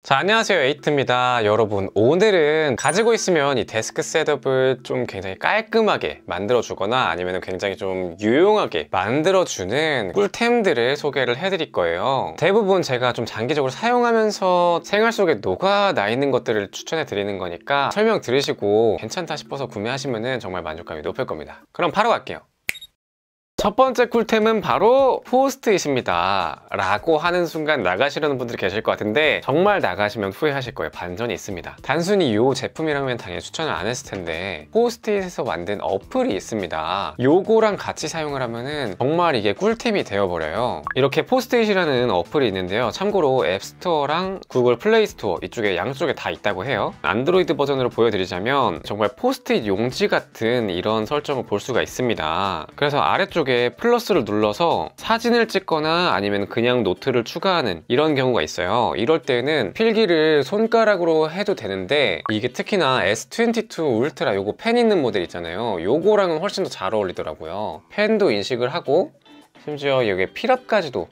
자, 안녕하세요, 에이트입니다. 여러분, 오늘은 가지고 있으면 이 데스크 셋업을 좀 굉장히 깔끔하게 만들어주거나 아니면 굉장히 좀 유용하게 만들어주는 꿀템들을 소개를 해드릴 거예요. 대부분 제가 좀 장기적으로 사용하면서 생활 속에 녹아나 있는 것들을 추천해 드리는 거니까 설명 들으시고 괜찮다 싶어서 구매하시면 정말 만족감이 높을 겁니다. 그럼 바로 갈게요. 첫 번째 꿀템은 바로 포스트잇입니다 라고 하는 순간 나가시려는 분들이 계실 것 같은데 정말 나가시면 후회하실 거예요. 반전이 있습니다. 단순히 이 제품이라면 당연히 추천을 안 했을 텐데 포스트잇에서 만든 어플이 있습니다. 요거랑 같이 사용을 하면은 정말 이게 꿀템이 되어버려요. 이렇게 포스트잇이라는 어플이 있는데요, 참고로 앱스토어랑 구글 플레이스토어 이쪽에 양쪽에 다 있다고 해요. 안드로이드 버전으로 보여드리자면 정말 포스트잇 용지 같은 이런 설정을 볼 수가 있습니다. 그래서 아래쪽에 플러스를 눌러서 사진을 찍거나 아니면 그냥 노트를 추가하는 이런 경우가 있어요. 이럴 때는 필기를 손가락으로 해도 되는데 이게 특히나 S22 울트라 요거 펜 있는 모델 있잖아요. 요거랑은 훨씬 더 잘 어울리더라고요. 펜도 인식을 하고 심지어 여기에 필압까지도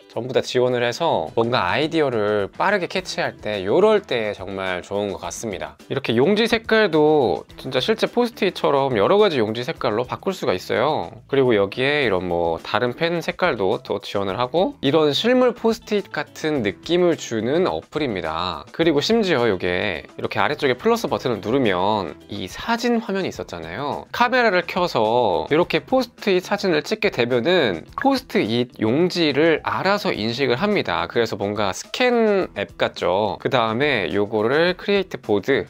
전부 다 지원을 해서 뭔가 아이디어를 빠르게 캐치할 때 요럴 때 정말 좋은 것 같습니다. 이렇게 용지 색깔도 진짜 실제 포스트잇처럼 여러 가지 용지 색깔로 바꿀 수가 있어요. 그리고 여기에 이런 뭐 다른 펜 색깔도 또 지원을 하고 이런 실물 포스트잇 같은 느낌을 주는 어플입니다. 그리고 심지어 이게 이렇게 아래쪽에 플러스 버튼을 누르면 이 사진 화면이 있었잖아요. 카메라를 켜서 이렇게 포스트잇 사진을 찍게 되면은 포스트잇 용지를 알아서 인식을 합니다. 그래서 뭔가 스캔 앱 같죠. 그 다음에 요거를 크리에이트 보드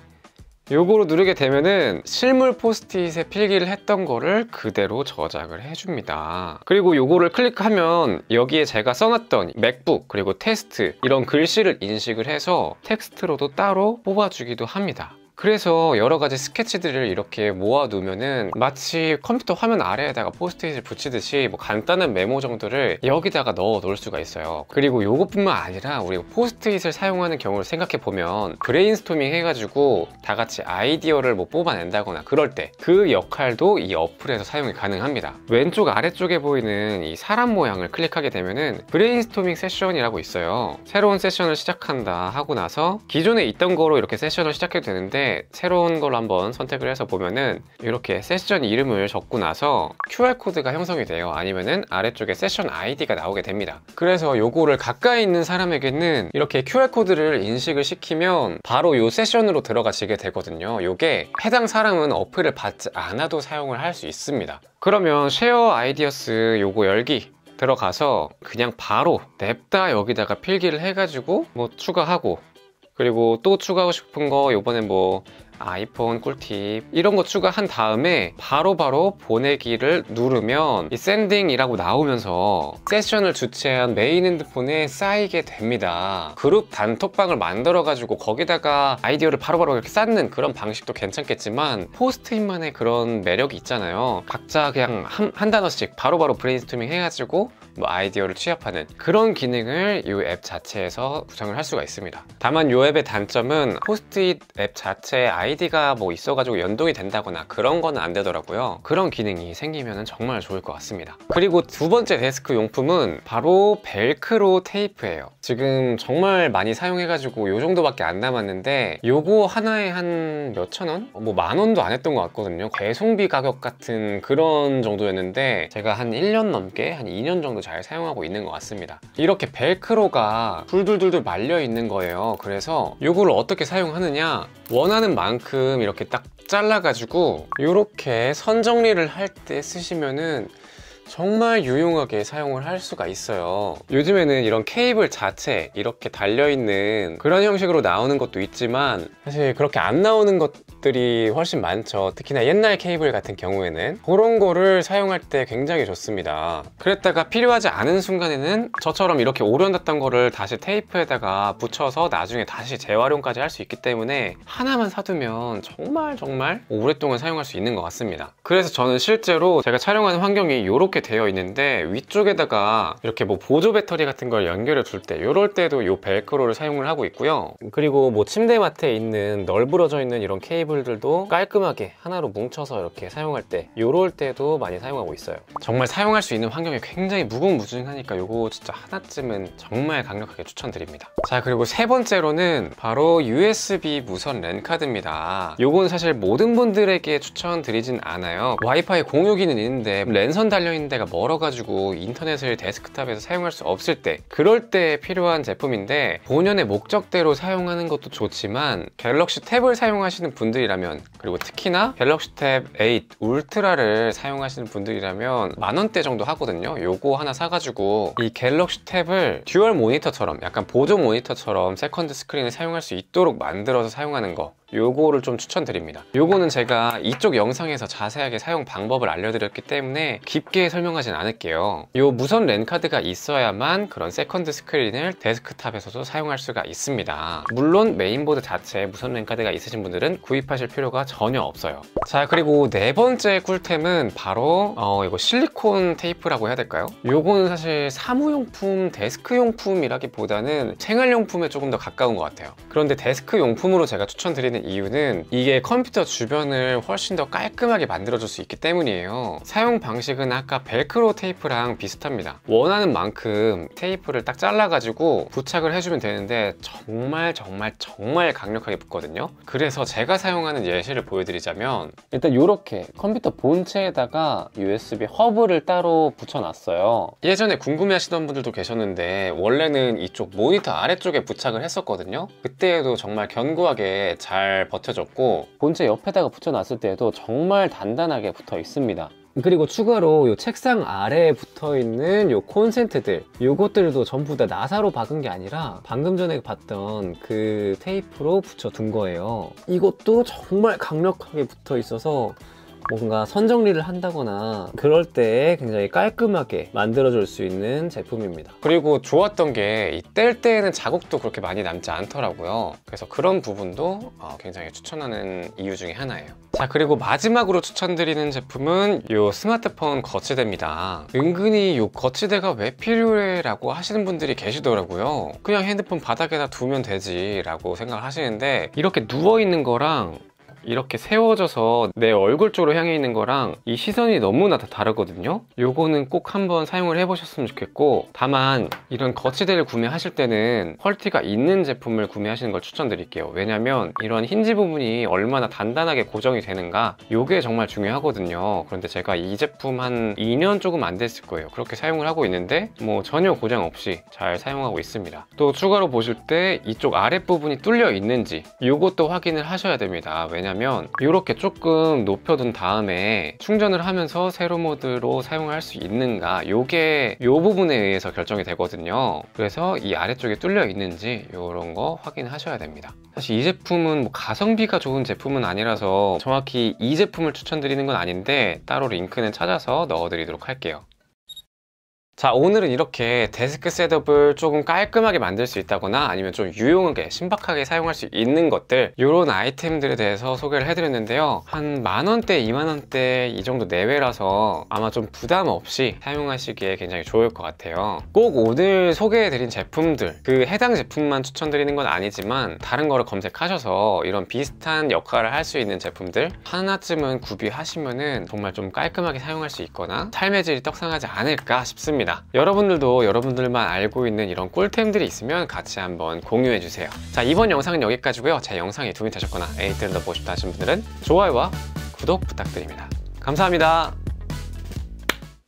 요거로 누르게 되면은 실물 포스트잇에 필기를 했던 거를 그대로 저장을 해줍니다. 그리고 요거를 클릭하면 여기에 제가 써놨던 맥북 그리고 테스트 이런 글씨를 인식을 해서 텍스트로도 따로 뽑아주기도 합니다. 그래서 여러 가지 스케치들을 이렇게 모아 두면은 마치 컴퓨터 화면 아래에다가 포스트잇을 붙이듯이 뭐 간단한 메모 정도를 여기다가 넣어 놓을 수가 있어요. 그리고 요것뿐만 아니라 우리가 포스트잇을 사용하는 경우를 생각해 보면 브레인스토밍 해가지고 다 같이 아이디어를 뭐 뽑아낸다거나 그럴 때 그 역할도 이 어플에서 사용이 가능합니다. 왼쪽 아래쪽에 보이는 이 사람 모양을 클릭하게 되면은 브레인스토밍 세션이라고 있어요. 새로운 세션을 시작한다 하고 나서 기존에 있던 거로 이렇게 세션을 시작해도 되는데 새로운 걸 한번 선택을 해서 보면은 이렇게 세션 이름을 적고 나서 QR코드가 형성이 돼요. 아니면은 아래쪽에 세션 아이디가 나오게 됩니다. 그래서 요거를 가까이 있는 사람에게는 이렇게 QR코드를 인식을 시키면 바로 요 세션으로 들어가시게 되거든요. 요게 해당 사람은 어플을 받지 않아도 사용을 할 수 있습니다. 그러면 쉐어 아이디어스 요거 열기 들어가서 그냥 바로 냅다 여기다가 필기를 해가지고 뭐 추가하고 그리고 또 추가하고 싶은 거 요번엔 뭐 아이폰 꿀팁 이런 거 추가한 다음에 바로바로 보내기를 누르면 이 샌딩이라고 나오면서 세션을 주최한 메인 핸드폰에 쌓이게 됩니다. 그룹 단톡방을 만들어 가지고 거기다가 아이디어를 바로바로 이렇게 쌓는 그런 방식도 괜찮겠지만 포스트잇만의 그런 매력이 있잖아요. 각자 그냥 한 단어씩 바로바로 브레인스토밍 해가지고 뭐 아이디어를 취합하는 그런 기능을 이 앱 자체에서 구성을 할 수가 있습니다. 다만 이 앱의 단점은 포스트잇 앱 자체에 아이디가 뭐 있어가지고 연동이 된다거나 그런 거는 안 되더라고요. 그런 기능이 생기면 정말 좋을 것 같습니다. 그리고 두 번째 데스크 용품은 바로 벨크로 테이프예요. 지금 정말 많이 사용해가지고 요 정도밖에 안 남았는데 요거 하나에 한 몇천 원? 뭐 만 원도 안 했던 것 같거든요. 배송비 가격 같은 그런 정도였는데 제가 한 1년 넘게 한 2년 정도 잘 사용하고 있는 것 같습니다. 이렇게 벨크로가 둘둘둘둘 말려 있는 거예요. 그래서 이거를 어떻게 사용하느냐, 원하는 만큼 이렇게 딱 잘라가지고 이렇게 선 정리를 할 때 쓰시면은 정말 유용하게 사용을 할 수가 있어요. 요즘에는 이런 케이블 자체 이렇게 달려있는 그런 형식으로 나오는 것도 있지만 사실 그렇게 안 나오는 것들이 훨씬 많죠. 특히나 옛날 케이블 같은 경우에는 그런 거를 사용할 때 굉장히 좋습니다. 그랬다가 필요하지 않은 순간에는 저처럼 이렇게 오려놨던 거를 다시 테이프에다가 붙여서 나중에 다시 재활용까지 할 수 있기 때문에 하나만 사두면 정말 오랫동안 사용할 수 있는 것 같습니다. 그래서 저는 실제로 제가 촬영하는 환경이 이렇게 이렇게 되어 있는데 위쪽에다가 이렇게 뭐 보조 배터리 같은 걸 연결해 줄 때 이럴 때도 이 벨크로를 사용을 하고 있고요. 그리고 뭐 침대맡에 있는 널브러져 있는 이런 케이블들도 깔끔하게 하나로 뭉쳐서 이렇게 사용할 때 이럴 때도 많이 사용하고 있어요. 정말 사용할 수 있는 환경이 굉장히 무궁무진하니까 이거 진짜 하나쯤은 정말 강력하게 추천드립니다. 자, 그리고 세 번째로는 바로 USB 무선 랜카드입니다. 요건 사실 모든 분들에게 추천드리진 않아요. 와이파이 공유기는 있는데 랜선 달려있는 데가 멀어가지고 인터넷을 데스크탑에서 사용할 수 없을 때, 그럴 때 필요한 제품인데 본연의 목적대로 사용하는 것도 좋지만 갤럭시 탭을 사용하시는 분들이라면, 그리고 특히나 갤럭시 탭 8 울트라를 사용하시는 분들이라면 만원대 정도 하거든요. 요거 하나 사가지고 이 갤럭시 탭을 듀얼 모니터처럼, 약간 보조 모니터처럼 세컨드 스크린을 사용할 수 있도록 만들어서 사용하는 거, 요거를 좀 추천드립니다. 요거는 제가 이쪽 영상에서 자세하게 사용 방법을 알려드렸기 때문에 깊게 설명하진 않을게요. 요 무선 랜카드가 있어야만 그런 세컨드 스크린을 데스크탑에서도 사용할 수가 있습니다. 물론 메인보드 자체에 무선 랜카드가 있으신 분들은 구입하실 필요가 전혀 없어요. 자, 그리고 네 번째 꿀템은 바로 이거 실리콘 테이프라고 해야 될까요? 요거는 사실 사무용품, 데스크용품이라기보다는 생활용품에 조금 더 가까운 것 같아요. 그런데 데스크용품으로 제가 추천드리는 이유는 이게 컴퓨터 주변을 훨씬 더 깔끔하게 만들어줄 수 있기 때문이에요. 사용 방식은 아까 벨크로 테이프랑 비슷합니다. 원하는 만큼 테이프를 딱 잘라가지고 부착을 해주면 되는데 정말 강력하게 붙거든요. 그래서 제가 사용하는 예시를 보여드리자면, 일단 이렇게 컴퓨터 본체에다가 USB 허브를 따로 붙여놨어요. 예전에 궁금해하시던 분들도 계셨는데 원래는 이쪽 모니터 아래쪽에 부착을 했었거든요. 그때에도 정말 견고하게 잘 버텨줬고, 본체 옆에다가 붙여놨을 때에도 정말 단단하게 붙어 있습니다. 그리고 추가로 이 책상 아래에 붙어있는 이 콘센트들, 요것들도 전부 다 나사로 박은 게 아니라 방금 전에 봤던 그 테이프로 붙여둔 거예요. 이것도 정말 강력하게 붙어 있어서 뭔가 선정리를 한다거나 그럴 때 굉장히 깔끔하게 만들어줄 수 있는 제품입니다. 그리고 좋았던 게 뗄 때에는 자국도 그렇게 많이 남지 않더라고요. 그래서 그런 부분도 굉장히 추천하는 이유 중에 하나예요. 자, 그리고 마지막으로 추천드리는 제품은 이 스마트폰 거치대입니다. 은근히 이 거치대가 왜 필요해? 라고 하시는 분들이 계시더라고요. 그냥 핸드폰 바닥에다 두면 되지 라고 생각을 하시는데, 이렇게 누워있는 거랑 이렇게 세워져서 내 얼굴 쪽으로 향해 있는 거랑 이 시선이 너무나 다 다르거든요. 요거는 꼭 한번 사용을 해보셨으면 좋겠고, 다만 이런 거치대를 구매하실 때는 퀄리티가 있는 제품을 구매하시는 걸 추천드릴게요. 왜냐면 이런 힌지 부분이 얼마나 단단하게 고정이 되는가, 요게 정말 중요하거든요. 그런데 제가 이 제품 한 2년 조금 안 됐을 거예요. 그렇게 사용을 하고 있는데 뭐 전혀 고장 없이 잘 사용하고 있습니다. 또 추가로 보실 때 이쪽 아랫부분이 뚫려 있는지 요것도 확인을 하셔야 됩니다. 왜냐면 이렇게 조금 높여둔 다음에 충전을 하면서 세로 모드로 사용할 수 있는가, 요게 요 부분에 의해서 결정이 되거든요. 그래서 이 아래쪽에 뚫려 있는지 이런 거 확인하셔야 됩니다. 사실 이 제품은 뭐 가성비가 좋은 제품은 아니라서 정확히 이 제품을 추천드리는 건 아닌데 따로 링크는 찾아서 넣어드리도록 할게요. 자, 오늘은 이렇게 데스크 셋업을 조금 깔끔하게 만들 수 있다거나 아니면 좀 유용하게 신박하게 사용할 수 있는 것들, 이런 아이템들에 대해서 소개를 해드렸는데요. 한 만원대, 2만원대 이 정도 내외라서 아마 좀 부담 없이 사용하시기에 굉장히 좋을 것 같아요. 꼭 오늘 소개해드린 제품들, 그 해당 제품만 추천드리는 건 아니지만 다른 거를 검색하셔서 이런 비슷한 역할을 할 수 있는 제품들 하나쯤은 구비하시면은 정말 좀 깔끔하게 사용할 수 있거나 삶의 질이 떡상하지 않을까 싶습니다. 여러분들도 여러분들만 알고 있는 이런 꿀템들이 있으면 같이 한번 공유해주세요. 자, 이번 영상은 여기까지고요. 제 영상이 도움이 되셨거나 에이트를 더 보고 싶다 하시는 분들은 좋아요와 구독 부탁드립니다. 감사합니다.